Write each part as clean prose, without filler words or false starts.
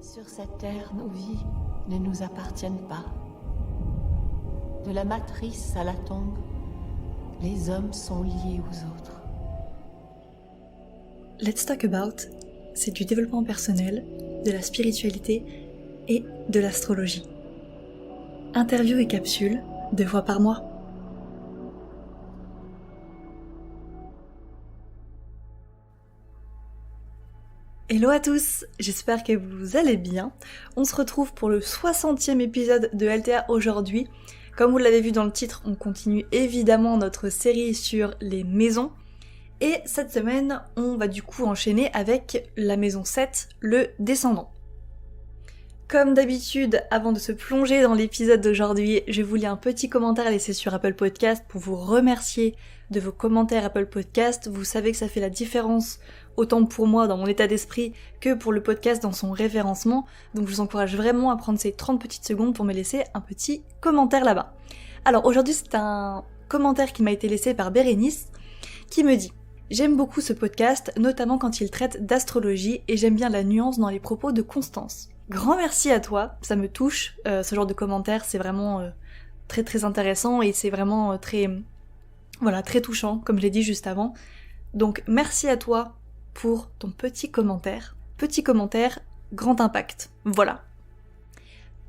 Sur cette terre, nos vies ne nous appartiennent pas. De la matrice à la tombe, les hommes sont liés aux autres. Let's Talk About, c'est du développement personnel, de la spiritualité et de l'astrologie. Interviews et capsules, 2 fois par mois. Hello à tous, j'espère que vous allez bien. On se retrouve pour le 60e épisode de LTA aujourd'hui. Comme vous l'avez vu dans le titre, on continue évidemment notre série sur les maisons. Et cette semaine, on va du coup enchaîner avec la maison 7, le descendant. Comme d'habitude, avant de se plonger dans l'épisode d'aujourd'hui, je vous lis un petit commentaire laissé sur Apple Podcast pour vous remercier de vos commentaires Apple Podcast. Vous savez que ça fait la différence autant pour moi dans mon état d'esprit que pour le podcast dans son référencement. Donc je vous encourage vraiment à prendre ces 30 petites secondes pour me laisser un petit commentaire là-bas. Alors aujourd'hui, c'est un commentaire qui m'a été laissé par Bérénice qui me dit: j'aime beaucoup ce podcast, notamment quand il traite d'astrologie, et j'aime bien la nuance dans les propos de Constance. Grand merci à toi, ça me touche, ce genre de commentaires, c'est vraiment très très intéressant et c'est vraiment très touchant, comme je l'ai dit juste avant. Donc merci à toi pour ton petit commentaire, grand impact, voilà.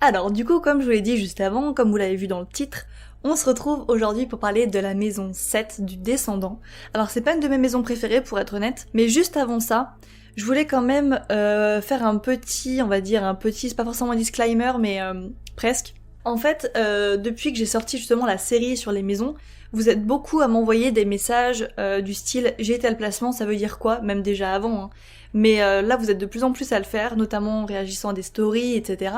Alors du coup, comme je vous l'ai dit juste avant, comme vous l'avez vu dans le titre, on se retrouve aujourd'hui pour parler de la maison 7 du descendant. Alors c'est pas une de mes maisons préférées pour être honnête, mais juste avant ça, je voulais quand même faire un petit, c'est pas forcément un disclaimer, mais presque. En fait, depuis que j'ai sorti justement la série sur les maisons, vous êtes beaucoup à m'envoyer des messages du style « j'ai tel placement, ça veut dire quoi ?» Même déjà avant, hein. Mais là vous êtes de plus en plus à le faire, notamment en réagissant à des stories, etc.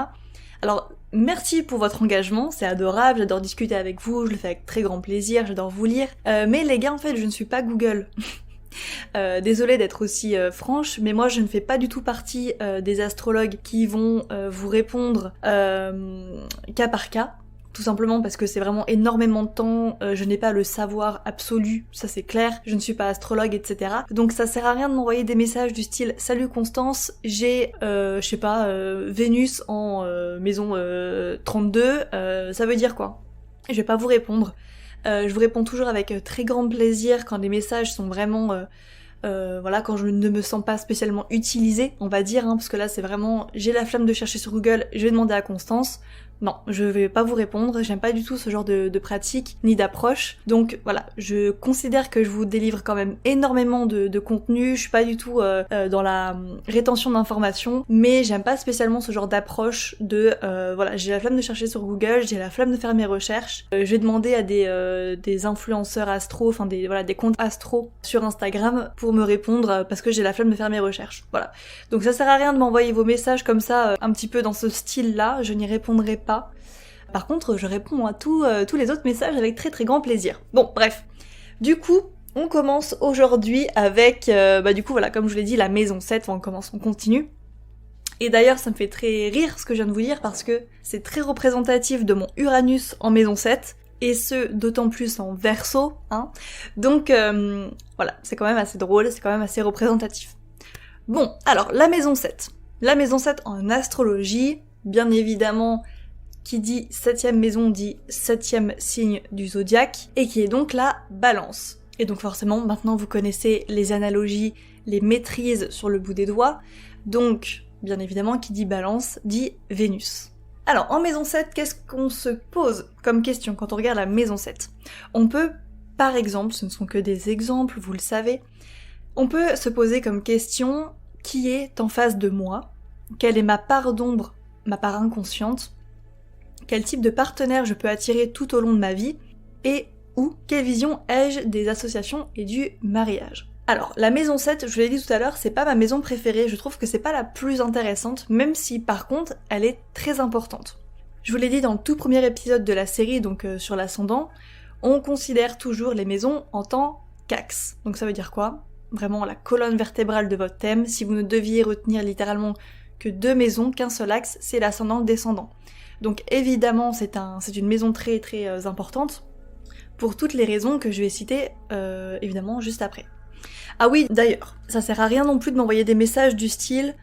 Alors, merci pour votre engagement, c'est adorable, j'adore discuter avec vous, je le fais avec très grand plaisir, j'adore vous lire. Mais les gars, en fait, je ne suis pas Google. Désolée d'être aussi franche, mais moi je ne fais pas du tout partie des astrologues qui vont vous répondre cas par cas, tout simplement parce que c'est vraiment énormément de temps, je n'ai pas le savoir absolu, ça c'est clair, je ne suis pas astrologue, etc. Donc ça sert à rien de m'envoyer des messages du style « Salut Constance, j'ai, Vénus en maison 32, ça veut dire quoi ?» Je vais pas vous répondre. Je vous réponds toujours avec très grand plaisir quand les messages sont vraiment... quand je ne me sens pas spécialement utilisée, on va dire, hein, parce que là c'est vraiment... J'ai la flemme de chercher sur Google, je vais demander à Constance. Non, je vais pas vous répondre, j'aime pas du tout ce genre de pratique, ni d'approche. Donc voilà, je considère que je vous délivre quand même énormément de contenu, je suis pas du tout dans la rétention d'informations, mais j'aime pas spécialement ce genre d'approche de... j'ai la flemme de chercher sur Google, j'ai la flemme de faire mes recherches. Je vais demander à des influenceurs astro, des comptes astro sur Instagram pour me répondre parce que j'ai la flemme de faire mes recherches. Voilà. Donc ça sert à rien de m'envoyer vos messages comme ça, un petit peu dans ce style-là, je n'y répondrai pas. Par contre, je réponds à tous les autres messages avec très très grand plaisir. Bon, bref. Du coup, on commence aujourd'hui avec, comme je vous l'ai dit, la maison 7, on continue. Et d'ailleurs, ça me fait très rire ce que je viens de vous dire parce que c'est très représentatif de mon Uranus en maison 7, et ce, d'autant plus en Verseau, hein. Donc, c'est quand même assez drôle, c'est quand même assez représentatif. Bon, alors, la maison 7. La maison 7 en astrologie, bien évidemment... qui dit 7ème maison dit 7ème signe du zodiaque, et qui est donc la balance. Et donc forcément, maintenant vous connaissez les analogies, les maîtrises sur le bout des doigts, donc bien évidemment qui dit balance dit Vénus. Alors en maison 7, qu'est-ce qu'on se pose comme question quand on regarde la maison 7 ? On peut, par exemple, ce ne sont que des exemples, vous le savez, on peut se poser comme question, qui est en face de moi ? Quelle est ma part d'ombre, ma part inconsciente ? Quel type de partenaire je peux attirer tout au long de ma vie, et quelle vision ai-je des associations et du mariage. Alors, la maison 7, je vous l'ai dit tout à l'heure, c'est pas ma maison préférée, je trouve que c'est pas la plus intéressante, même si par contre, elle est très importante. Je vous l'ai dit dans le tout premier épisode de la série, donc sur l'ascendant, on considère toujours les maisons en tant qu'axe. Donc ça veut dire quoi ? Vraiment la colonne vertébrale de votre thème, si vous ne deviez retenir littéralement que 2 maisons, qu'un seul axe, c'est l'ascendant, le descendant. Donc évidemment c'est une maison très très importante pour toutes les raisons que je vais citer évidemment juste après. Ah oui, d'ailleurs, ça sert à rien non plus de m'envoyer des messages du style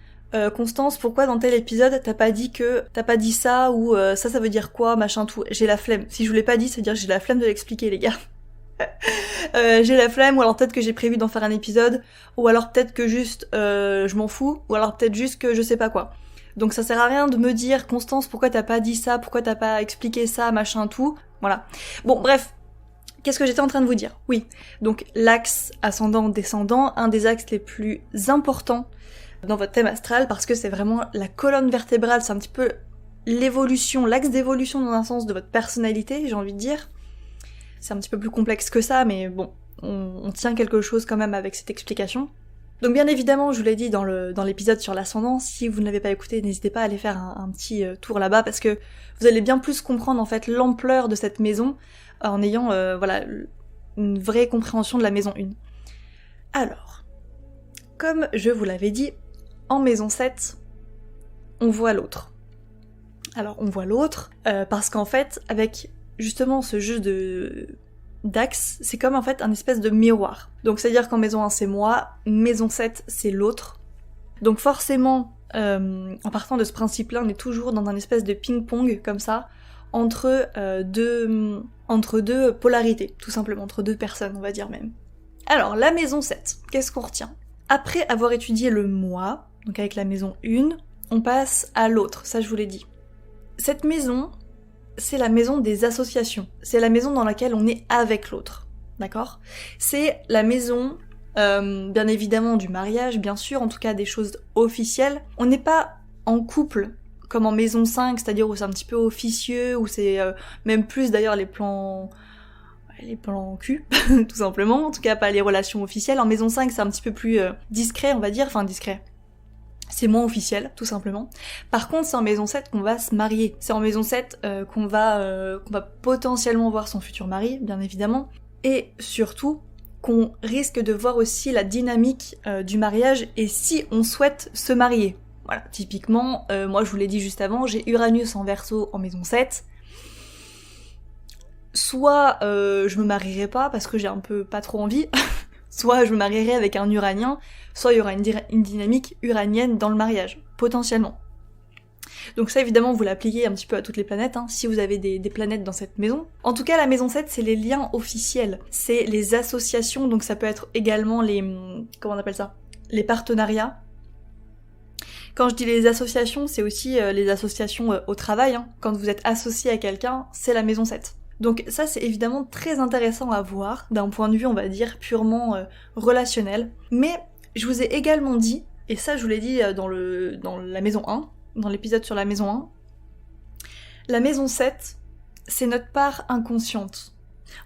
Constance, pourquoi dans tel épisode t'as pas dit ça, ou ça veut dire quoi, machin tout. J'ai la flemme. Si je vous l'ai pas dit, ça veut dire que j'ai la flemme de l'expliquer, les gars. J'ai la flemme, ou alors peut-être que j'ai prévu d'en faire un épisode, ou alors peut-être que juste je m'en fous, ou alors peut-être juste que je sais pas quoi. Donc ça sert à rien de me dire, Constance, pourquoi t'as pas dit ça, pourquoi t'as pas expliqué ça, machin tout. Voilà. Bon, bref. Qu'est-ce que j'étais en train de vous dire? Oui. Donc l'axe ascendant-descendant, un des axes les plus importants dans votre thème astral, parce que c'est vraiment la colonne vertébrale, c'est un petit peu l'évolution, l'axe d'évolution dans un sens de votre personnalité, j'ai envie de dire. C'est un petit peu plus complexe que ça, mais bon, on tient quelque chose quand même avec cette explication. Donc bien évidemment, je vous l'ai dit dans l'épisode sur l'ascendant, si vous ne l'avez pas écouté, n'hésitez pas à aller faire un petit tour là-bas, parce que vous allez bien plus comprendre en fait l'ampleur de cette maison, en ayant voilà, une vraie compréhension de la maison 1. Alors, comme je vous l'avais dit, en maison 7, on voit l'autre. Alors on voit l'autre, parce qu'en fait, avec justement ce jeu d'axe, c'est comme en fait un espèce de miroir. Donc c'est-à-dire qu'en maison 1 c'est moi, maison 7 c'est l'autre. Donc forcément, en partant de ce principe-là, on est toujours dans un espèce de ping-pong, comme ça, entre deux polarités, tout simplement, entre deux personnes, on va dire même. Alors, la maison 7, qu'est-ce qu'on retient? Après avoir étudié le moi, donc avec la maison 1, on passe à l'autre, ça je vous l'ai dit. Cette maison, c'est la maison des associations. C'est la maison dans laquelle on est avec l'autre, d'accord? C'est la maison, bien évidemment, du mariage, bien sûr, en tout cas des choses officielles. On n'est pas en couple, comme en maison 5, c'est-à-dire où c'est un petit peu officieux, où c'est même plus d'ailleurs les plans cul, tout simplement, en tout cas pas les relations officielles. En maison 5, c'est un petit peu plus discret, on va dire, enfin discret. C'est moins officiel, tout simplement. Par contre, c'est en maison 7 qu'on va se marier. C'est en maison 7 qu'on va potentiellement voir son futur mari, bien évidemment. Et surtout, qu'on risque de voir aussi la dynamique du mariage et si on souhaite se marier. Voilà, typiquement, moi je vous l'ai dit juste avant, j'ai Uranus en Verseau en maison 7. Soit je me marierai pas parce que j'ai un peu pas trop envie, soit je me marierai avec un uranien, soit il y aura une dynamique uranienne dans le mariage, potentiellement. Donc ça évidemment vous l'appliquez un petit peu à toutes les planètes, hein, si vous avez des planètes dans cette maison. En tout cas la maison 7 c'est les liens officiels, c'est les associations, donc ça peut être également comment on appelle ça, les partenariats. Quand je dis les associations, c'est aussi les associations au travail, hein. Quand vous êtes associé à quelqu'un, c'est la maison 7. Donc ça c'est évidemment très intéressant à voir, d'un point de vue on va dire purement relationnel. Mais je vous ai également dit, et ça je vous l'ai dit dans la maison 1, dans l'épisode sur la maison 1, la maison 7, c'est notre part inconsciente.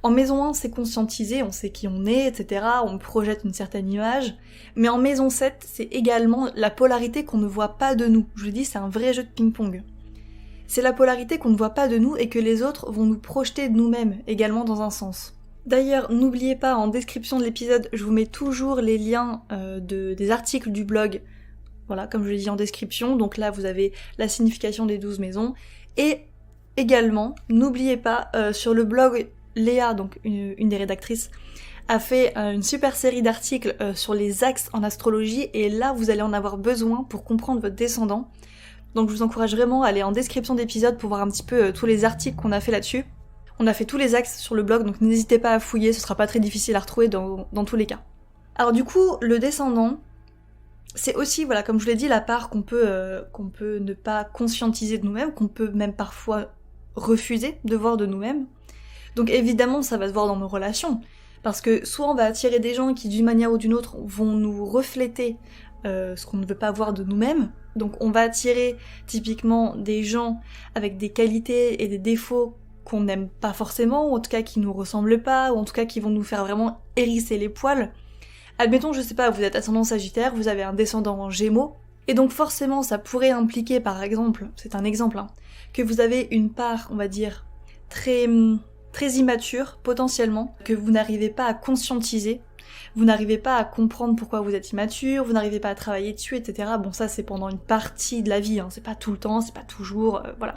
En maison 1, c'est conscientisé, on sait qui on est, etc., on projette une certaine image, mais en maison 7, c'est également la polarité qu'on ne voit pas de nous. Je vous dis, c'est un vrai jeu de ping-pong. C'est la polarité qu'on ne voit pas de nous et que les autres vont nous projeter de nous-mêmes, également dans un sens. D'ailleurs, n'oubliez pas, en description de l'épisode, je vous mets toujours les liens des articles du blog, voilà, comme je l'ai dit en description, donc là vous avez la signification des 12 maisons, et également, n'oubliez pas, sur le blog, Léa, donc une des rédactrices, a fait une super série d'articles sur les axes en astrologie, et là vous allez en avoir besoin pour comprendre votre descendant. Donc je vous encourage vraiment à aller en description d'épisode pour voir un petit peu tous les articles qu'on a fait là-dessus. On a fait tous les axes sur le blog, donc n'hésitez pas à fouiller, ce sera pas très difficile à retrouver dans tous les cas. Alors du coup, le descendant, c'est aussi, voilà, comme je vous l'ai dit, la part qu'on peut ne pas conscientiser de nous-mêmes, qu'on peut même parfois refuser de voir de nous-mêmes. Donc évidemment, ça va se voir dans nos relations, parce que soit on va attirer des gens qui d'une manière ou d'une autre vont nous refléter ce qu'on ne veut pas voir de nous-mêmes, donc on va attirer typiquement des gens avec des qualités et des défauts qu'on n'aime pas forcément, ou en tout cas qui nous ressemblent pas, ou en tout cas qui vont nous faire vraiment hérisser les poils. Admettons, je sais pas, vous êtes ascendant Sagittaire, vous avez un descendant en Gémeaux, et donc forcément ça pourrait impliquer par exemple, c'est un exemple, hein, que vous avez une part, on va dire, très immature, potentiellement, que vous n'arrivez pas à conscientiser, vous n'arrivez pas à comprendre pourquoi vous êtes immature, vous n'arrivez pas à travailler dessus, etc. Bon, ça c'est pendant une partie de la vie, hein, c'est pas tout le temps, c'est pas toujours, voilà.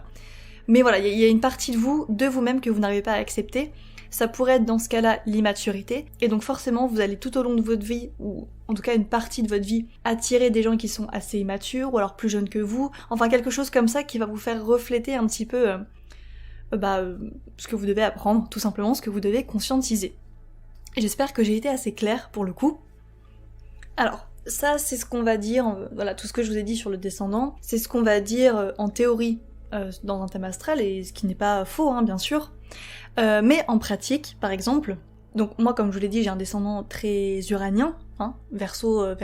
Mais voilà, il y a une partie de vous-même que vous n'arrivez pas à accepter. Ça pourrait être dans ce cas-là l'immaturité, et donc forcément vous allez tout au long de votre vie, ou en tout cas une partie de votre vie, attirer des gens qui sont assez immatures ou alors plus jeunes que vous, enfin quelque chose comme ça qui va vous faire refléter un petit peu ce que vous devez apprendre, tout simplement ce que vous devez conscientiser. Et j'espère que j'ai été assez claire pour le coup. Alors, ça c'est ce qu'on va dire, voilà, tout ce que je vous ai dit sur le descendant, c'est ce qu'on va dire en théorie dans un thème astral, et ce qui n'est pas faux, bien sûr. Mais en pratique, par exemple, donc moi comme je vous l'ai dit, j'ai un descendant très uranien, Verseau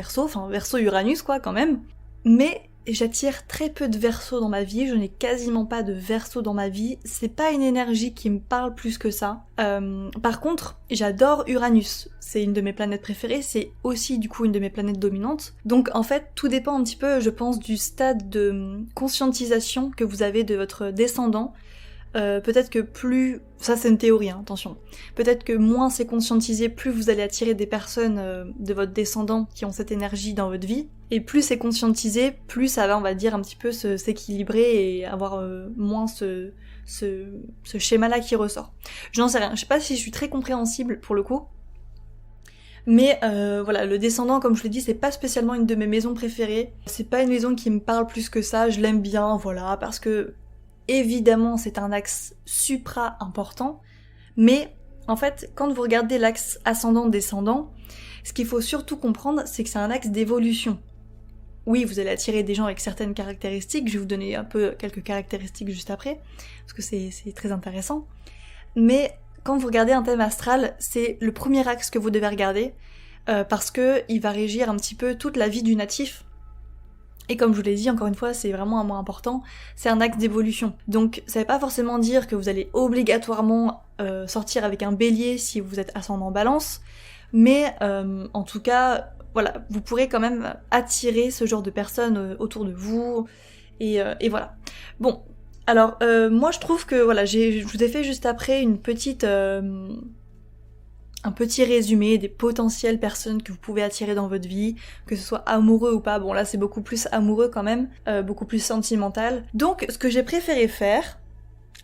Uranus quoi quand même, mais j'attire très peu de Verseau dans ma vie, je n'ai quasiment pas de Verseau dans ma vie, c'est pas une énergie qui me parle plus que ça. Par contre, j'adore Uranus, c'est une de mes planètes préférées, c'est aussi du coup une de mes planètes dominantes, donc en fait tout dépend un petit peu, je pense, du stade de conscientisation que vous avez de votre descendant. Peut-être que plus... Ça c'est une théorie, attention. Peut-être que moins c'est conscientisé, plus vous allez attirer des personnes de votre descendant qui ont cette énergie dans votre vie. Et plus c'est conscientisé, plus ça va, on va dire, un petit peu s'équilibrer et avoir moins ce schéma-là qui ressort. Je n'en sais rien, je sais pas si je suis très compréhensible pour le coup. Mais voilà, le descendant, comme je l'ai dit, c'est pas spécialement une de mes maisons préférées. C'est pas une maison qui me parle plus que ça, je l'aime bien, voilà, parce que... Évidemment, c'est un axe supra important, mais en fait, quand vous regardez l'axe ascendant-descendant, ce qu'il faut surtout comprendre, c'est que c'est un axe d'évolution. Oui, vous allez attirer des gens avec certaines caractéristiques, je vais vous donner un peu quelques caractéristiques juste après, parce que c'est très intéressant, mais quand vous regardez un thème astral, c'est le premier axe que vous devez regarder, parce que il va régir un petit peu toute la vie du natif. Et comme je vous l'ai dit, encore une fois, c'est vraiment un mot important, c'est un axe d'évolution. Donc ça veut pas forcément dire que vous allez obligatoirement sortir avec un bélier si vous êtes ascendant balance, mais en tout cas, voilà, vous pourrez quand même attirer ce genre de personnes autour de vous, et voilà. Bon, alors moi je trouve que, voilà, je vous ai fait juste après une petite... un petit résumé des potentielles personnes que vous pouvez attirer dans votre vie, que ce soit amoureux ou pas. Bon là c'est beaucoup plus amoureux quand même, beaucoup plus sentimental. Donc ce que j'ai préféré faire,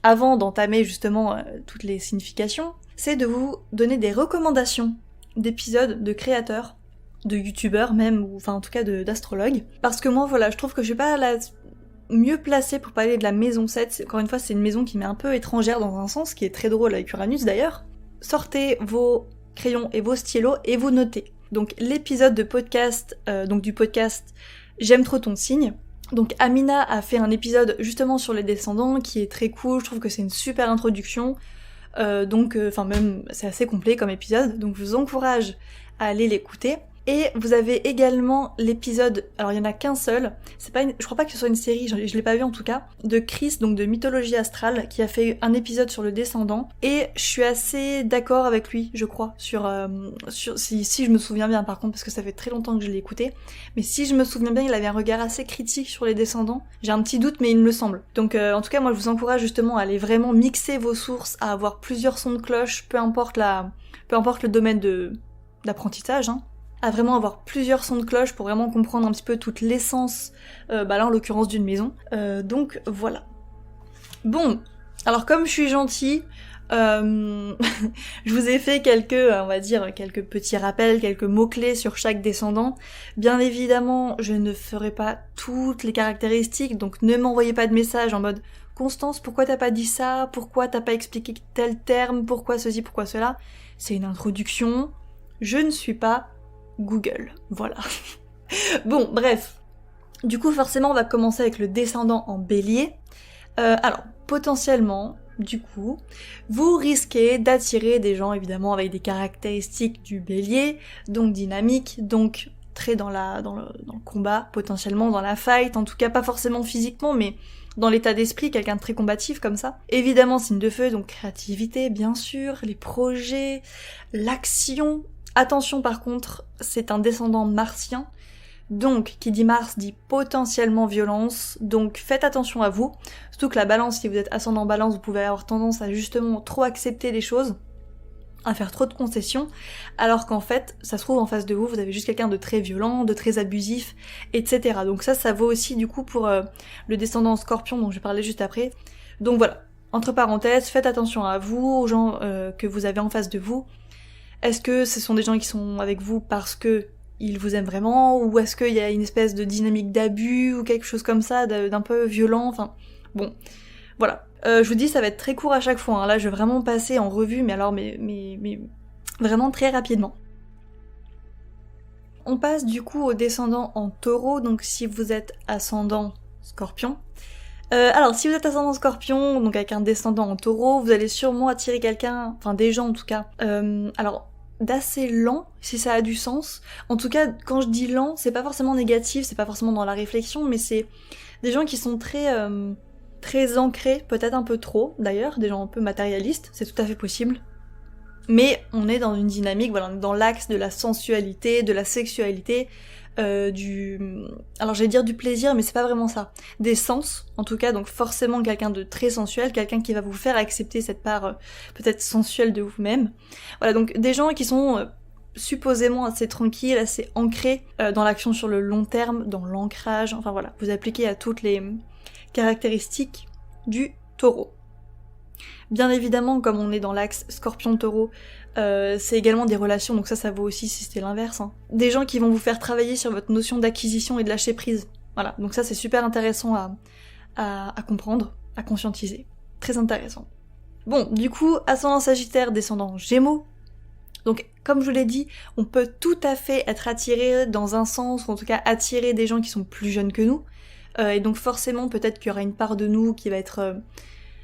avant d'entamer justement toutes les significations, c'est de vous donner des recommandations d'épisodes de créateurs, de youtubeurs même, ou enfin en tout cas d'astrologues. Parce que moi voilà, je trouve que je suis pas la mieux placée pour parler de la maison 7, encore une fois c'est une maison qui m'est un peu étrangère dans un sens, qui est très drôle avec Uranus d'ailleurs. Sortez vos crayons et vos stylos et vous notez. Donc l'épisode de podcast, du podcast J'aime trop ton signe. Donc Amina a fait un épisode justement sur les descendants qui est très cool, je trouve que c'est une super introduction. Même c'est assez complet comme épisode, donc je vous encourage à aller l'écouter. Et vous avez également l'épisode, alors il y en a qu'un seul, je crois pas que ce soit une série, je l'ai pas vu en tout cas, de Chris, donc de Mythologie Astrale, qui a fait un épisode sur le descendant, et je suis assez d'accord avec lui, je crois, si je me souviens bien par contre, parce que ça fait très longtemps que je l'ai écouté, mais si je me souviens bien, il avait un regard assez critique sur les descendants, j'ai un petit doute, mais il me le semble. Donc en tout cas, moi je vous encourage justement à aller vraiment mixer vos sources, à avoir plusieurs sons de cloche, peu importe le domaine d'apprentissage, à vraiment avoir plusieurs sons de cloche pour vraiment comprendre un petit peu toute l'essence, là en l'occurrence d'une maison. Donc voilà. Bon, alors comme je suis gentille, je vous ai fait quelques petits rappels, quelques mots-clés sur chaque descendant. Bien évidemment, je ne ferai pas toutes les caractéristiques, donc ne m'envoyez pas de message en mode « Constance, pourquoi t'as pas dit ça ? Pourquoi t'as pas expliqué tel terme ? Pourquoi ceci ? Pourquoi cela ?» C'est une introduction. Je ne suis pas Google, voilà. Bon, bref. Du coup, forcément, on va commencer avec le descendant en bélier. Alors, potentiellement, du coup, vous risquez d'attirer des gens, évidemment, avec des caractéristiques du bélier, donc dynamique, donc très dans le combat, potentiellement dans la fight, en tout cas pas forcément physiquement, mais dans l'état d'esprit, quelqu'un de très combatif comme ça. Évidemment, signe de feu, donc créativité, bien sûr, les projets, l'action. Attention par contre, c'est un descendant martien, donc qui dit Mars dit potentiellement violence, donc faites attention à vous, surtout que la balance, si vous êtes ascendant balance, vous pouvez avoir tendance à justement trop accepter les choses, à faire trop de concessions, alors qu'en fait, ça se trouve en face de vous, vous avez juste quelqu'un de très violent, de très abusif, etc. Donc ça vaut aussi du coup pour le descendant scorpion dont je vais parler juste après. Donc voilà, entre parenthèses, faites attention à vous, aux gens que vous avez en face de vous. Est-ce que ce sont des gens qui sont avec vous parce que il vous aime vraiment, ou est-ce qu'il y a une espèce de dynamique d'abus, ou quelque chose comme ça, d'un peu violent, enfin, bon, voilà. Je vous dis, ça va être très court à chaque fois, hein. Là je vais vraiment passer en revue, mais alors, mais vraiment très rapidement. On passe du coup au descendant en taureau, donc si vous êtes ascendant scorpion. Alors si vous êtes ascendant scorpion, donc avec un descendant en taureau, vous allez sûrement attirer quelqu'un, enfin des gens en tout cas, alors d'assez lent, si ça a du sens. En tout cas, quand je dis lent, c'est pas forcément négatif, c'est pas forcément dans la réflexion, mais c'est des gens qui sont très ancrés, peut-être un peu trop d'ailleurs, des gens un peu matérialistes, c'est tout à fait possible. Mais on est dans une dynamique, voilà, on est dans l'axe de la sensualité, de la sexualité, alors j'allais dire du plaisir, mais c'est pas vraiment ça. Des sens, en tout cas, donc forcément quelqu'un de très sensuel, quelqu'un qui va vous faire accepter cette part peut-être sensuelle de vous-même. Voilà, donc des gens qui sont supposément assez tranquilles, assez ancrés dans l'action sur le long terme, dans l'ancrage, enfin voilà, vous appliquez à toutes les caractéristiques du taureau. Bien évidemment, comme on est dans l'axe Scorpion-Taureau, c'est également des relations, donc ça vaut aussi si c'était l'inverse. Hein. Des gens qui vont vous faire travailler sur votre notion d'acquisition et de lâcher prise. Voilà, donc ça c'est super intéressant à comprendre, à conscientiser. Très intéressant. Bon, du coup, ascendant Sagittaire, descendant Gémeaux. Donc, comme je vous l'ai dit, on peut tout à fait être attiré dans un sens, ou en tout cas attirer des gens qui sont plus jeunes que nous. Et donc forcément, peut-être qu'il y aura une part de nous qui va être...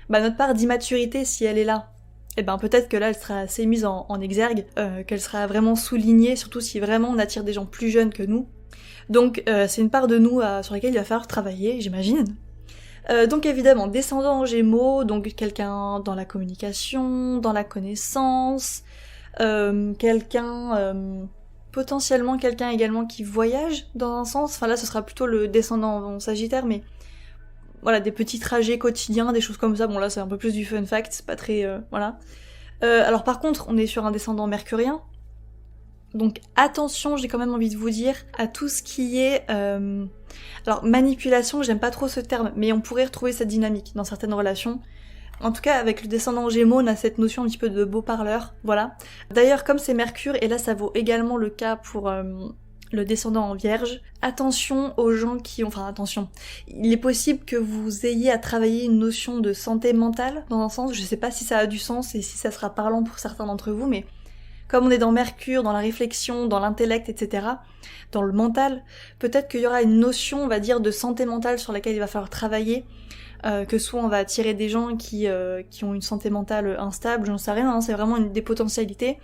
notre part d'immaturité, si elle est là, eh ben peut-être que là elle sera assez mise en exergue, qu'elle sera vraiment soulignée, surtout si vraiment on attire des gens plus jeunes que nous. Donc c'est une part de nous sur laquelle il va falloir travailler, j'imagine. Donc évidemment, descendant en Gémeaux, donc quelqu'un dans la communication, dans la connaissance, potentiellement quelqu'un également qui voyage dans un sens, enfin là ce sera plutôt le descendant en Sagittaire, mais voilà, des petits trajets quotidiens, des choses comme ça. Bon là c'est un peu plus du fun fact, c'est pas très... voilà. Alors par contre, on est sur un descendant mercurien. Donc attention, j'ai quand même envie de vous dire, à tout ce qui est... Alors manipulation, j'aime pas trop ce terme, mais on pourrait retrouver cette dynamique dans certaines relations. En tout cas, avec le descendant Gémeaux, on a cette notion un petit peu de beau parleur, voilà. D'ailleurs, comme c'est Mercure, et là ça vaut également le cas pour... le descendant en Vierge, attention aux gens qui ont... Enfin, attention. Il est possible que vous ayez à travailler une notion de santé mentale, dans un sens, je sais pas si ça a du sens et si ça sera parlant pour certains d'entre vous, mais comme on est dans Mercure, dans la réflexion, dans l'intellect, etc., dans le mental, peut-être qu'il y aura une notion, on va dire, de santé mentale sur laquelle il va falloir travailler, que soit on va attirer des gens qui ont une santé mentale instable, j'en sais rien, hein, c'est vraiment des potentialités,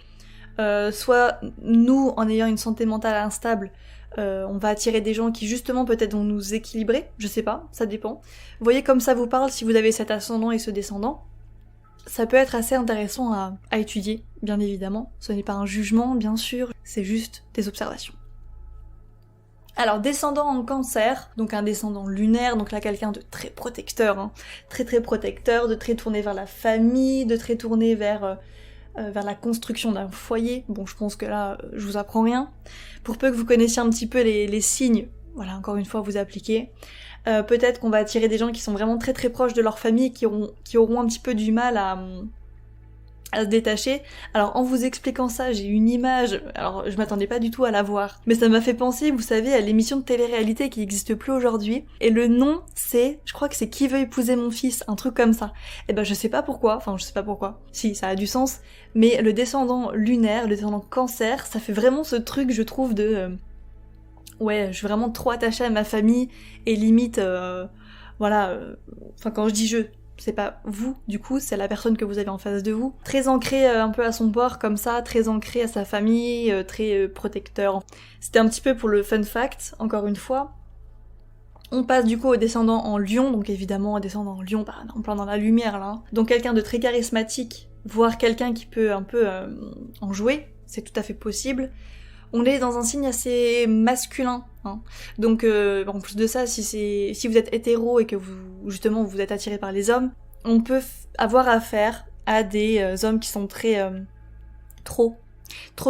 soit nous, en ayant une santé mentale instable, on va attirer des gens qui justement peut-être vont nous équilibrer, je sais pas, ça dépend. Vous voyez comme ça vous parle si vous avez cet ascendant et ce descendant. Ça peut être assez intéressant à étudier, bien évidemment. Ce n'est pas un jugement, bien sûr, c'est juste des observations. Alors, descendant en Cancer, donc un descendant lunaire, donc là quelqu'un de très protecteur, hein, très protecteur, de très tourné vers la famille, de très tourné vers la construction d'un foyer. Bon, je pense que là, je vous apprends rien. Pour peu que vous connaissiez un petit peu les signes, voilà, encore une fois, vous appliquez. Peut-être qu'on va attirer des gens qui sont vraiment très proches de leur famille, qui auront un petit peu du mal à se détacher. Alors en vous expliquant ça, j'ai une image, alors je m'attendais pas du tout à la voir, mais ça m'a fait penser, vous savez, à l'émission de télé-réalité qui n'existe plus aujourd'hui, et le nom c'est, je crois que c'est Qui veut épouser mon fils, un truc comme ça. Et ben je sais pas pourquoi, si ça a du sens, mais le descendant lunaire, le descendant Cancer, ça fait vraiment ce truc, je trouve, de... ouais, je suis vraiment trop attachée à ma famille, et limite, quand je dis je, c'est pas vous, du coup, c'est la personne que vous avez en face de vous. Très ancré un peu à son bord, comme ça, très ancré à sa famille, très protecteur. C'était un petit peu pour le fun fact, encore une fois. On passe du coup au descendant en Lion, donc évidemment, au descendant en Lion, en plein dans la lumière, là. Donc quelqu'un de très charismatique, voire quelqu'un qui peut un peu en jouer, c'est tout à fait possible. On est dans un signe assez masculin, hein. Donc en plus de ça, si vous êtes hétéro et que vous êtes attiré par les hommes, on peut avoir affaire à des hommes qui sont trop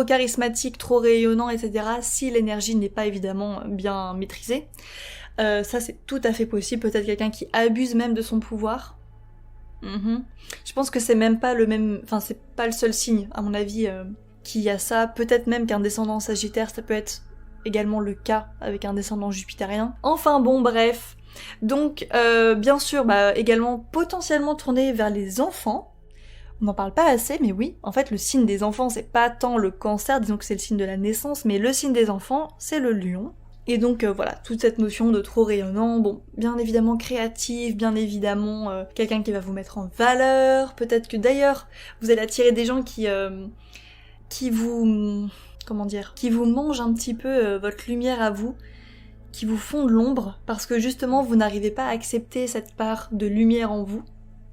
charismatiques, trop rayonnants, etc. si l'énergie n'est pas évidemment bien maîtrisée. Ça c'est tout à fait possible, peut-être quelqu'un qui abuse même de son pouvoir. Je pense que c'est même pas c'est pas le seul signe, à mon avis, qui a ça, peut-être même qu'un descendant Sagittaire, ça peut être également le cas avec un descendant jupitérien. Enfin bon, bref. Donc, bien sûr, également potentiellement tourné vers les enfants. On n'en parle pas assez, mais oui, en fait, le signe des enfants, c'est pas tant le cancer, disons que c'est le signe de la naissance, mais le signe des enfants, c'est le lion. Et donc voilà, toute cette notion de trop rayonnant, bon, bien évidemment créatif, bien évidemment quelqu'un qui va vous mettre en valeur, peut-être que d'ailleurs, vous allez attirer des gens qui vous... comment dire, qui vous mangent un petit peu votre lumière à vous, qui vous font de l'ombre, parce que justement vous n'arrivez pas à accepter cette part de lumière en vous.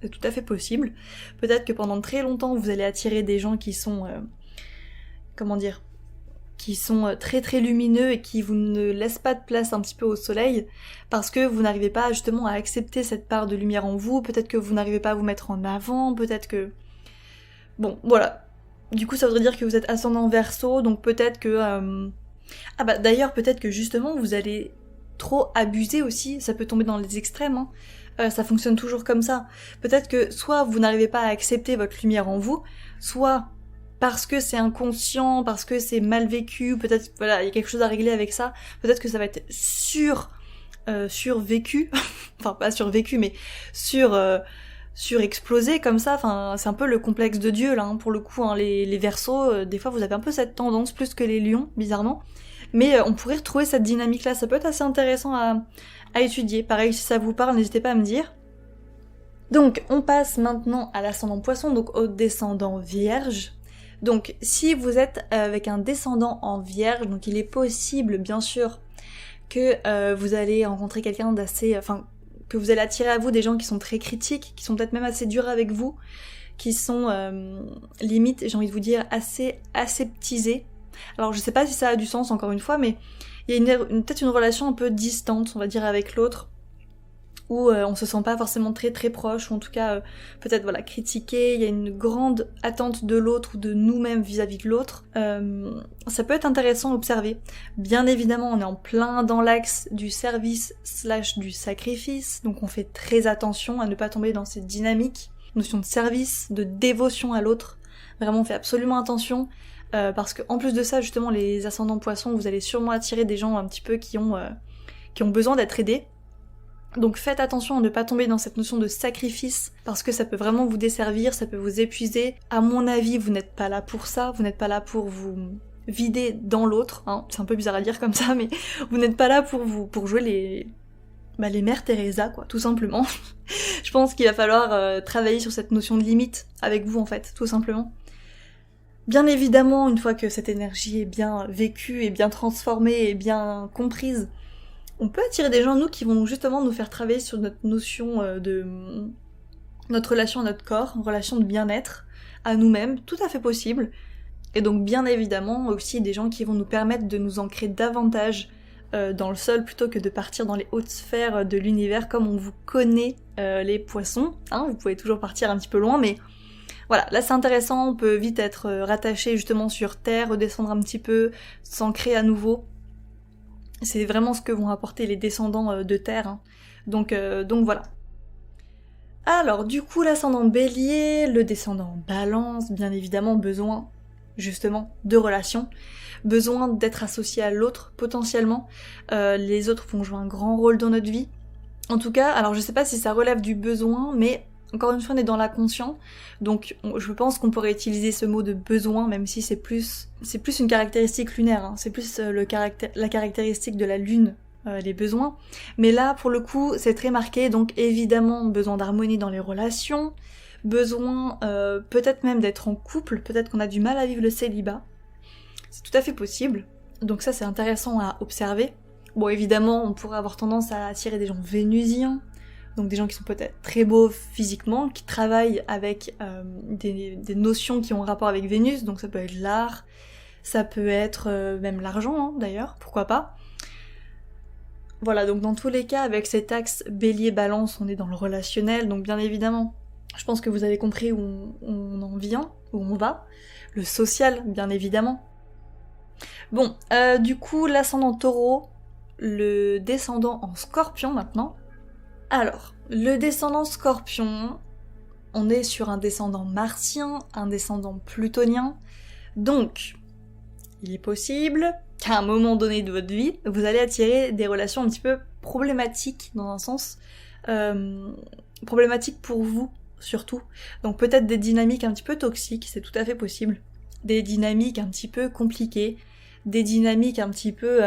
C'est tout à fait possible. Peut-être que pendant très longtemps vous allez attirer des gens qui sont... qui sont très très lumineux et qui vous ne laissent pas de place un petit peu au soleil, parce que vous n'arrivez pas justement à accepter cette part de lumière en vous, peut-être que vous n'arrivez pas à vous mettre en avant, peut-être que... Bon, voilà. Du coup, ça voudrait dire que vous êtes ascendant Verseau, donc peut-être que... d'ailleurs, peut-être que justement, vous allez trop abuser aussi, ça peut tomber dans les extrêmes, hein. Ça fonctionne toujours comme ça. Peut-être que soit vous n'arrivez pas à accepter votre lumière en vous, soit parce que c'est inconscient, parce que c'est mal vécu, peut-être, voilà, il y a quelque chose à régler avec ça, peut-être que ça va être survécu, enfin pas survécu, mais surexplosé comme ça, enfin c'est un peu le complexe de Dieu là, hein, pour le coup, hein, les Verseaux, des fois vous avez un peu cette tendance, plus que les Lions, bizarrement, mais on pourrait retrouver cette dynamique là, ça peut être assez intéressant à étudier, pareil si ça vous parle, n'hésitez pas à me dire. Donc on passe maintenant à l'ascendant Poisson, donc au descendant Vierge. Donc si vous êtes avec un descendant en Vierge, donc il est possible bien sûr que vous allez rencontrer quelqu'un d'assez... Enfin, que vous allez attirer à vous des gens qui sont très critiques, qui sont peut-être même assez durs avec vous, qui sont limite, j'ai envie de vous dire, assez aseptisés. Alors je sais pas si ça a du sens encore une fois, mais il y a peut-être une relation un peu distante, on va dire, avec l'autre, où on se sent pas forcément très très proche, ou en tout cas peut-être voilà critiqué, il y a une grande attente de l'autre ou de nous-mêmes vis-à-vis de l'autre. Ça peut être intéressant à observer. Bien évidemment, on est en plein dans l'axe du service / du sacrifice, donc on fait très attention à ne pas tomber dans cette dynamique, notion de service, de dévotion à l'autre. Vraiment, on fait absolument attention, parce que en plus de ça, justement, les ascendants Poissons, vous allez sûrement attirer des gens un petit peu qui ont besoin d'être aidés. Donc faites attention à ne pas tomber dans cette notion de sacrifice, parce que ça peut vraiment vous desservir, ça peut vous épuiser. À mon avis, vous n'êtes pas là pour ça, vous n'êtes pas là pour vous vider dans l'autre, hein. C'est un peu bizarre à dire comme ça, mais vous n'êtes pas là pour jouer les mères Teresa, quoi, tout simplement. Je pense qu'il va falloir travailler sur cette notion de limite avec vous, en fait, tout simplement. Bien évidemment, une fois que cette énergie est bien vécue, et bien transformée, et bien comprise, on peut attirer des gens, nous, qui vont justement nous faire travailler sur notre notion de... notre relation à notre corps, une relation de bien-être, à nous-mêmes, tout à fait possible. Et donc, bien évidemment, aussi des gens qui vont nous permettre de nous ancrer davantage dans le sol, plutôt que de partir dans les hautes sphères de l'univers, comme on vous connaît les poissons, hein, vous pouvez toujours partir un petit peu loin, mais voilà, là c'est intéressant, on peut vite être rattaché justement sur Terre, redescendre un petit peu, s'ancrer à nouveau. C'est vraiment ce que vont apporter les descendants de Terre, hein. Donc voilà. Alors du coup, l'ascendant Bélier, le descendant Balance, bien évidemment besoin justement de relations, besoin d'être associé à l'autre potentiellement. Les autres vont jouer un grand rôle dans notre vie. En tout cas, alors je sais pas si ça relève du besoin, mais encore une fois on est dans l'inconscient, donc je pense qu'on pourrait utiliser ce mot de besoin, même si c'est plus une caractéristique lunaire, hein. C'est plus la caractéristique de la lune, les besoins. Mais là, pour le coup, c'est très marqué, donc évidemment besoin d'harmonie dans les relations, besoin peut-être même d'être en couple, peut-être qu'on a du mal à vivre le célibat. C'est tout à fait possible, donc ça c'est intéressant à observer. Bon, évidemment, on pourrait avoir tendance à attirer des gens vénusiens, donc des gens qui sont peut-être très beaux physiquement, qui travaillent avec des notions qui ont rapport avec Vénus, donc ça peut être l'art, ça peut être même l'argent, hein, d'ailleurs, pourquoi pas. Voilà, donc dans tous les cas, avec cet axe Bélier-Balance, on est dans le relationnel, donc bien évidemment, je pense que vous avez compris où on en vient, où on va. Le social, bien évidemment. Bon, du coup, l'ascendant Taureau, le descendant en Scorpion maintenant. Alors, le descendant Scorpion, on est sur un descendant martien, un descendant plutonien, donc il est possible qu'à un moment donné de votre vie, vous allez attirer des relations un petit peu problématiques, dans un sens, problématiques pour vous, surtout. Donc peut-être des dynamiques un petit peu toxiques, c'est tout à fait possible. Des dynamiques un petit peu compliquées, des dynamiques un petit peu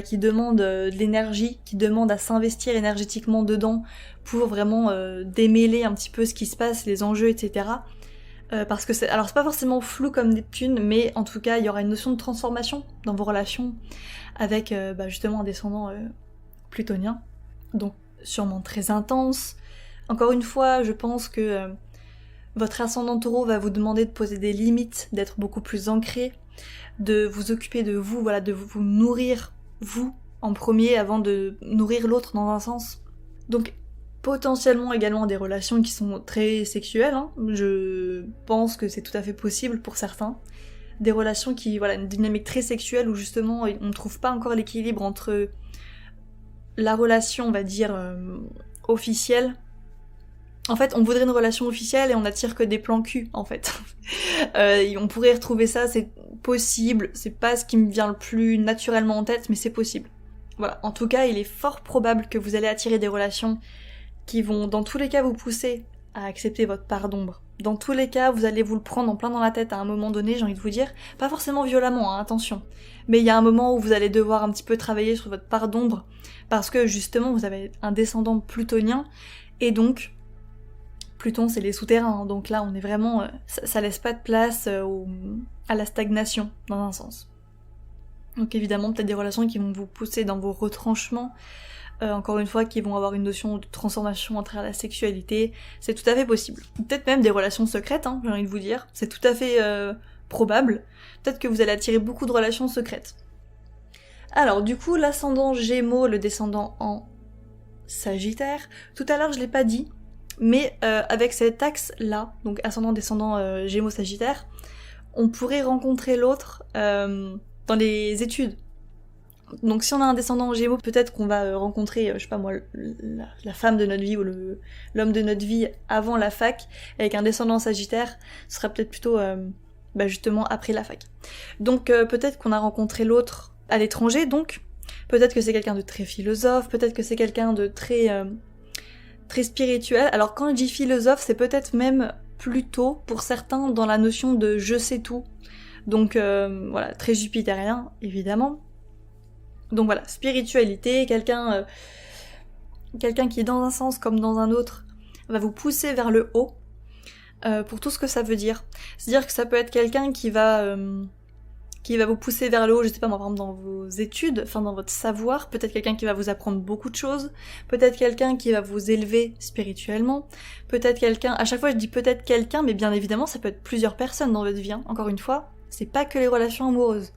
qui demandent de l'énergie, qui demandent à s'investir énergétiquement dedans pour vraiment démêler un petit peu ce qui se passe, les enjeux, etc. Parce que c'est pas forcément flou comme Neptune, mais en tout cas il y aura une notion de transformation dans vos relations avec justement un descendant plutonien, donc sûrement très intense. Encore une fois, je pense que votre ascendant Taureau va vous demander de poser des limites, d'être beaucoup plus ancré, de vous occuper de vous, de vous nourrir, vous, en premier, avant de nourrir l'autre dans un sens. Donc, potentiellement également des relations qui sont très sexuelles, je pense que c'est tout à fait possible pour certains. Des relations qui, une dynamique très sexuelle où justement on ne trouve pas encore l'équilibre entre la relation, on va dire, officielle. En fait, on voudrait une relation officielle et on attire que des plans cul, en fait. On pourrait retrouver ça, c'est possible, c'est pas ce qui me vient le plus naturellement en tête, mais c'est possible. Voilà, en tout cas, il est fort probable que vous allez attirer des relations qui vont, dans tous les cas, vous pousser à accepter votre part d'ombre. Dans tous les cas, vous allez vous le prendre en plein dans la tête à un moment donné, j'ai envie de vous dire. Pas forcément violemment, attention. Mais il y a un moment où vous allez devoir un petit peu travailler sur votre part d'ombre, parce que justement, vous avez un descendant plutonien, et donc, Pluton, c'est les souterrains, donc là, on est vraiment... ça laisse pas de place à la stagnation, dans un sens. Donc évidemment, peut-être des relations qui vont vous pousser dans vos retranchements, encore une fois, qui vont avoir une notion de transformation à travers la sexualité, c'est tout à fait possible. Peut-être même des relations secrètes, j'ai envie de vous dire, c'est tout à fait probable. Peut-être que vous allez attirer beaucoup de relations secrètes. Alors, du coup, l'ascendant Gémeaux, le descendant en Sagittaire, tout à l'heure, je l'ai pas dit, mais avec cet axe-là, donc ascendant-descendant Gémeaux-Sagittaire, on pourrait rencontrer l'autre dans les études. Donc si on a un descendant Gémeaux, peut-être qu'on va rencontrer, je sais pas moi, la femme de notre vie ou l'homme de notre vie avant la fac, avec un descendant Sagittaire, ce sera peut-être plutôt justement après la fac. Donc peut-être qu'on a rencontré l'autre à l'étranger, donc peut-être que c'est quelqu'un de très philosophe, peut-être que c'est quelqu'un de très spirituel. Alors quand je dis philosophe, c'est peut-être même plutôt pour certains dans la notion de je sais tout. Donc très jupitérien évidemment. Donc voilà, spiritualité, quelqu'un qui dans un sens comme dans un autre va vous pousser vers le haut pour tout ce que ça veut dire. C'est-à-dire que ça peut être quelqu'un qui va vous pousser vers le haut, je sais pas moi, par exemple dans vos études, dans votre savoir, peut-être quelqu'un qui va vous apprendre beaucoup de choses, peut-être quelqu'un qui va vous élever spirituellement, peut-être quelqu'un, à chaque fois je dis peut-être quelqu'un, mais bien évidemment ça peut être plusieurs personnes dans votre vie, encore une fois, c'est pas que les relations amoureuses.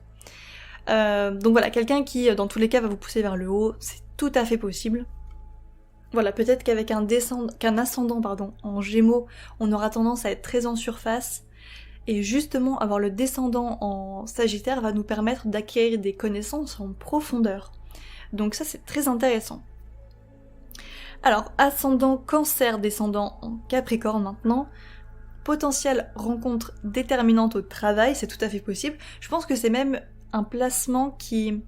Donc voilà, quelqu'un qui dans tous les cas va vous pousser vers le haut, c'est tout à fait possible. Voilà, peut-être qu'avec qu'un ascendant en Gémeaux, on aura tendance à être très en surface, et justement, avoir le descendant en Sagittaire va nous permettre d'acquérir des connaissances en profondeur. Donc ça, c'est très intéressant. Alors, ascendant Cancer, descendant en Capricorne maintenant, potentielle rencontre déterminante au travail, c'est tout à fait possible. Je pense que c'est même un placement qui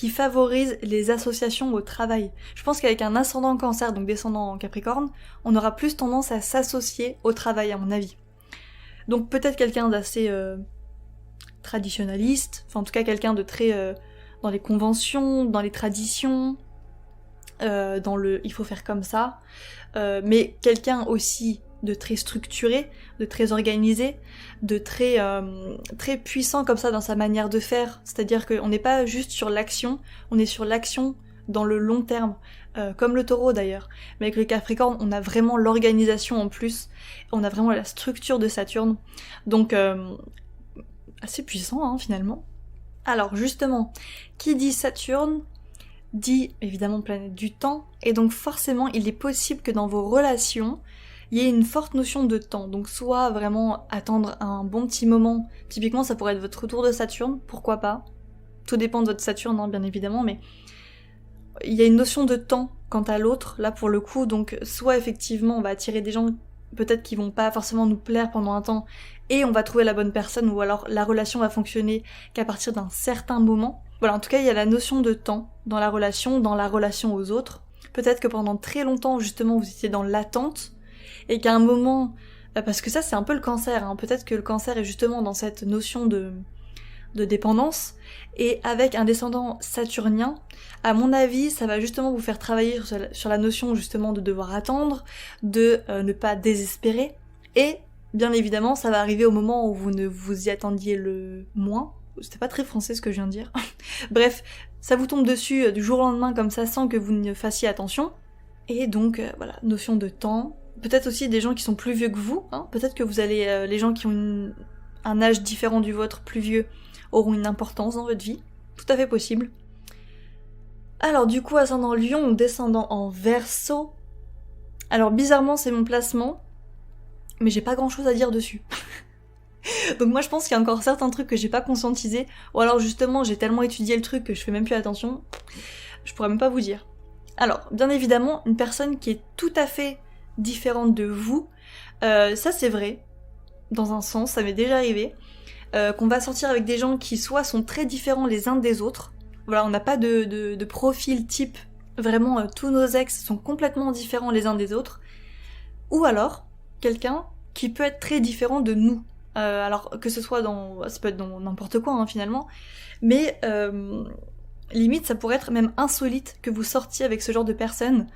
favorise les associations au travail. Je pense qu'avec un ascendant Cancer, donc descendant en Capricorne, on aura plus tendance à s'associer au travail, à mon avis. Donc peut-être quelqu'un d'assez traditionnaliste, en tout cas quelqu'un de très dans les conventions, dans les traditions, dans le il faut faire comme ça, mais quelqu'un aussi de très structuré, de très organisé, de très puissant comme ça dans sa manière de faire, c'est-à-dire qu'on n'est pas juste sur l'action, on est sur l'action dans le long terme, comme le taureau d'ailleurs. Mais avec le Capricorne, on a vraiment l'organisation en plus, on a vraiment la structure de Saturne, donc assez puissant finalement. Alors justement, qui dit Saturne, dit évidemment planète du temps, et donc forcément il est possible que dans vos relations, il y ait une forte notion de temps, donc soit vraiment attendre un bon petit moment, typiquement ça pourrait être votre retour de Saturne, pourquoi pas, tout dépend de votre Saturne bien évidemment, mais il y a une notion de temps quant à l'autre, là pour le coup, donc soit effectivement on va attirer des gens peut-être qui vont pas forcément nous plaire pendant un temps, et on va trouver la bonne personne, ou alors la relation va fonctionner qu'à partir d'un certain moment, Voilà, en tout cas, il y a la notion de temps dans la relation aux autres. Peut-être que pendant très longtemps, justement, vous étiez dans l'attente, et qu'à un moment, parce que ça, c'est un peu le cancer, hein, peut-être que le cancer est justement dans cette notion de dépendance, et avec un descendant saturnien, à mon avis, ça va justement vous faire travailler sur la notion justement de devoir attendre, de ne pas désespérer, et bien évidemment, ça va arriver au moment où vous ne vous y attendiez le moins. C'était pas très français ce que je viens de dire. Bref, ça vous tombe dessus du jour au lendemain comme ça sans que vous ne fassiez attention. Et donc, voilà, notion de temps. Peut-être aussi des gens qui sont plus vieux que vous, hein. Peut-être que vous allez, les gens qui ont un âge différent du vôtre, plus vieux, auront une importance dans votre vie. Tout à fait possible. Alors du coup, ascendant Lion ou descendant en Verseau. Alors bizarrement, c'est mon placement, mais j'ai pas grand chose à dire dessus. Donc moi je pense qu'il y a encore certains trucs que j'ai pas conscientisés, ou alors justement j'ai tellement étudié le truc que je fais même plus attention, je pourrais même pas vous dire. Alors, bien évidemment, une personne qui est tout à fait différente de vous, ça c'est vrai, dans un sens, ça m'est déjà arrivé, qu'on va sortir avec des gens qui soit sont très différents les uns des autres, voilà, on n'a pas de profil type, vraiment tous nos ex sont complètement différents les uns des autres, ou alors quelqu'un qui peut être très différent de nous. Alors que ce soit ça peut être dans n'importe quoi hein, finalement, mais limite ça pourrait être même insolite que vous sortiez avec ce genre de personne,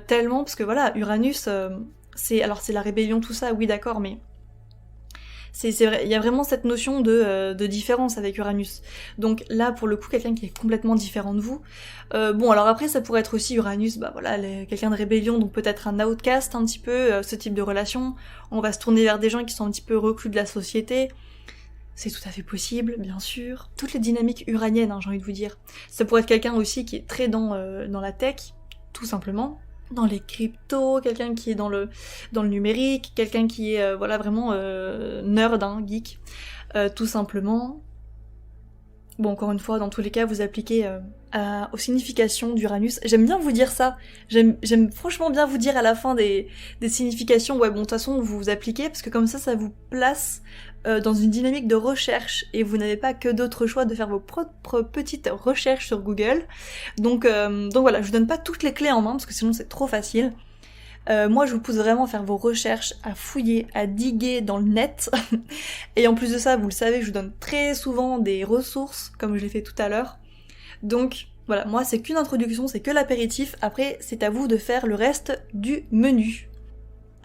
tellement, parce que voilà, Uranus, c'est la rébellion tout ça, oui d'accord, mais c'est vrai, il y a vraiment cette notion de différence avec Uranus. Donc là, pour le coup, quelqu'un qui est complètement différent de vous. Bon, alors après, ça pourrait être aussi Uranus, bah voilà, quelqu'un de rébellion, donc peut-être un outcast un petit peu, ce type de relation. On va se tourner vers des gens qui sont un petit peu reclus de la société. C'est tout à fait possible, bien sûr. Toutes les dynamiques uraniennes, hein, j'ai envie de vous dire. Ça pourrait être quelqu'un aussi qui est très dans la tech, tout simplement. Dans les cryptos, quelqu'un qui est dans le numérique, quelqu'un qui est voilà vraiment nerd, hein, geek, tout simplement. Bon, encore une fois, dans tous les cas, vous appliquez aux significations d'Uranus. J'aime bien vous dire ça. J'aime franchement bien vous dire à la fin des significations. Ouais, bon, de toute façon, vous vous appliquez parce que comme ça vous place dans une dynamique de recherche et vous n'avez pas que d'autres choix de faire vos propres petites recherches sur Google. Donc voilà, je vous donne pas toutes les clés en main parce que sinon c'est trop facile. Moi je vous pousse vraiment à faire vos recherches, à fouiller, à diguer dans le net. Et en plus de ça, vous le savez, je vous donne très souvent des ressources, comme je l'ai fait tout à l'heure. Donc voilà, moi c'est qu'une introduction, c'est que l'apéritif, après c'est à vous de faire le reste du menu.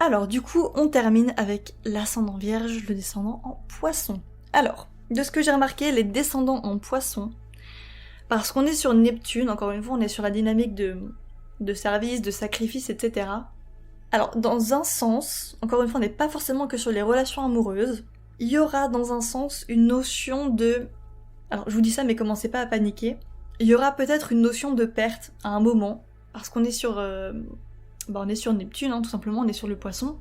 Alors du coup, on termine avec l'ascendant Vierge, le descendant en Poisson. Alors, de ce que j'ai remarqué, les descendants en Poisson, parce qu'on est sur Neptune, encore une fois, on est sur la dynamique de service, de sacrifice, etc. Alors, dans un sens, encore une fois, on n'est pas forcément que sur les relations amoureuses, il y aura dans un sens une notion de... Alors, je vous dis ça, mais commencez pas à paniquer. Il y aura peut-être une notion de perte à un moment, parce qu'on est sur... on est sur Neptune, hein, tout simplement, on est sur le Poisson.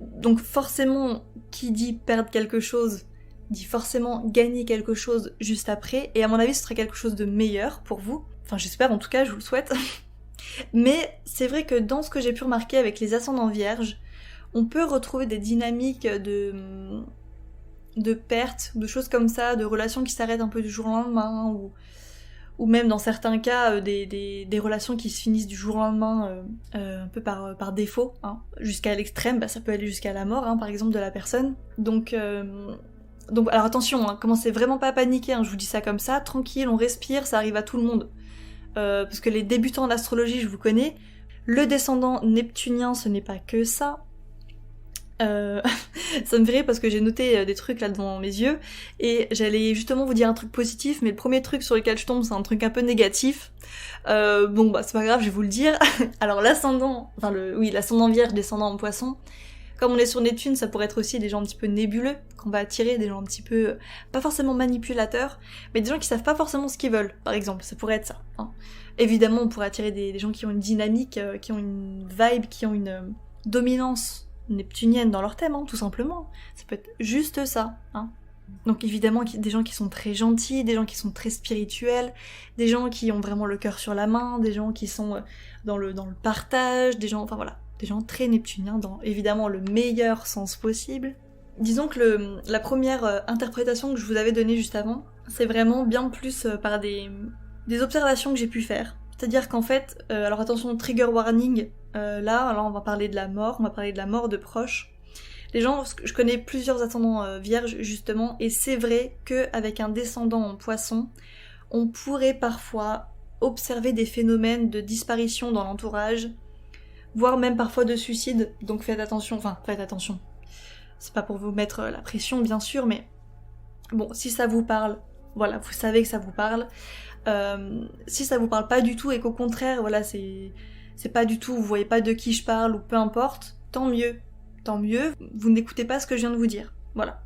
Donc forcément, qui dit perdre quelque chose, dit forcément gagner quelque chose juste après, et à mon avis ce serait quelque chose de meilleur pour vous. Enfin j'espère, en tout cas, je vous le souhaite. Mais c'est vrai que dans ce que j'ai pu remarquer avec les ascendants vierges, on peut retrouver des dynamiques de perte, de choses comme ça, de relations qui s'arrêtent un peu du jour au lendemain, ou même dans certains cas des relations qui se finissent du jour au lendemain un peu par défaut, hein. Jusqu'à l'extrême, bah, ça peut aller jusqu'à la mort, hein, par exemple, de la personne. Donc alors attention, hein, commencez vraiment pas à paniquer, hein, je vous dis ça comme ça, tranquille, on respire, ça arrive à tout le monde. Parce que les débutants en astrologie, je vous connais, le descendant neptunien, ce n'est pas que ça. Ça me fait rire parce que j'ai noté des trucs là devant mes yeux et j'allais justement vous dire un truc positif, mais le premier truc sur lequel je tombe c'est un truc un peu négatif. Bon bah c'est pas grave, je vais vous le dire. Alors l'ascendant Vierge, descendant en Poisson, comme on est sur Neptune, ça pourrait être aussi des gens un petit peu nébuleux qu'on va attirer, des gens un petit peu pas forcément manipulateurs, mais des gens qui savent pas forcément ce qu'ils veulent, par exemple, ça pourrait être ça, hein. Évidemment on pourrait attirer des gens qui ont une dynamique, qui ont une vibe, qui ont une dominance neptunienne dans leur thème, hein, tout simplement. Ça peut être juste ça, hein. Donc évidemment, des gens qui sont très gentils, des gens qui sont très spirituels, des gens qui ont vraiment le cœur sur la main, des gens qui sont dans le partage, des gens, enfin voilà, des gens très neptuniens dans évidemment le meilleur sens possible. Disons que la première interprétation que je vous avais donnée juste avant, c'est vraiment bien plus par des observations que j'ai pu faire. C'est-à-dire qu'en fait, alors attention, trigger warning, là on va parler de la mort, on va parler de la mort de proches. Les gens, je connais plusieurs ascendants vierges justement, et c'est vrai qu'avec un descendant en poisson, on pourrait parfois observer des phénomènes de disparition dans l'entourage, voire même parfois de suicide, donc faites attention, c'est pas pour vous mettre la pression bien sûr, mais bon, si ça vous parle, voilà, vous savez que ça vous parle. Si ça vous parle pas du tout et qu'au contraire, voilà, c'est pas du tout, vous voyez pas de qui je parle ou peu importe, tant mieux, vous n'écoutez pas ce que je viens de vous dire, voilà.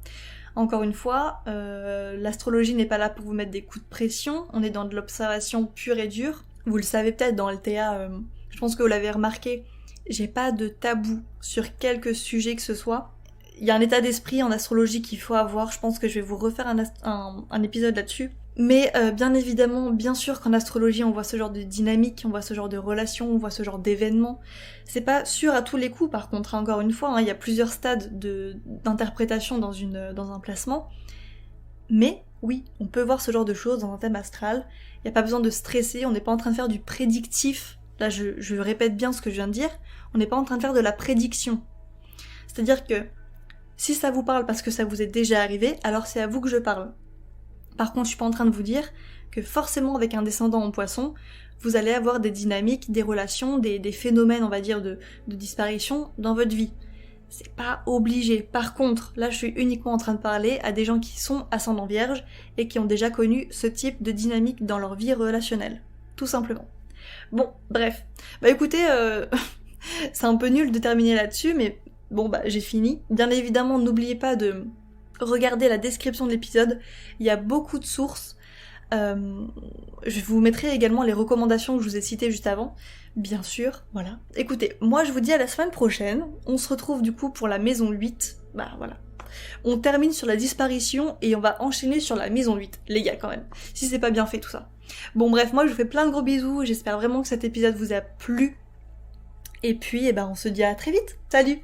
Encore une fois, l'astrologie n'est pas là pour vous mettre des coups de pression, on est dans de l'observation pure et dure. Vous le savez peut-être dans LTA, je pense que vous l'avez remarqué, j'ai pas de tabou sur quelque sujet que ce soit. Il y a un état d'esprit en astrologie qu'il faut avoir, je pense que je vais vous refaire un épisode là-dessus. Mais bien évidemment, bien sûr qu'en astrologie on voit ce genre de dynamique, on voit ce genre de relation, on voit ce genre d'événements. C'est pas sûr à tous les coups par contre, hein, encore une fois, il y a plusieurs stades d'interprétation dans un placement. Mais oui, on peut voir ce genre de choses dans un thème astral, il n'y a pas besoin de stresser, on n'est pas en train de faire du prédictif. Là je répète bien ce que je viens de dire, on n'est pas en train de faire de la prédiction. C'est-à-dire que si ça vous parle parce que ça vous est déjà arrivé, alors c'est à vous que je parle. Par contre, je suis pas en train de vous dire que forcément avec un descendant en poisson, vous allez avoir des dynamiques, des relations, des phénomènes, on va dire, de disparition dans votre vie. C'est pas obligé. Par contre, là je suis uniquement en train de parler à des gens qui sont ascendants vierges et qui ont déjà connu ce type de dynamique dans leur vie relationnelle. Tout simplement. Bon, bref. Bah écoutez, c'est un peu nul de terminer là-dessus, mais bon bah j'ai fini. Bien évidemment, n'oubliez pas de regarder la description de l'épisode, il y a beaucoup de sources. Je vous mettrai également les recommandations que je vous ai citées juste avant, bien sûr, voilà. Écoutez, moi je vous dis à la semaine prochaine, on se retrouve du coup pour la maison 8, bah voilà. On termine sur la disparition et on va enchaîner sur la maison 8, les gars quand même, si c'est pas bien fait tout ça. Bon bref, moi je vous fais plein de gros bisous, j'espère vraiment que cet épisode vous a plu, et puis on se dit à très vite, salut!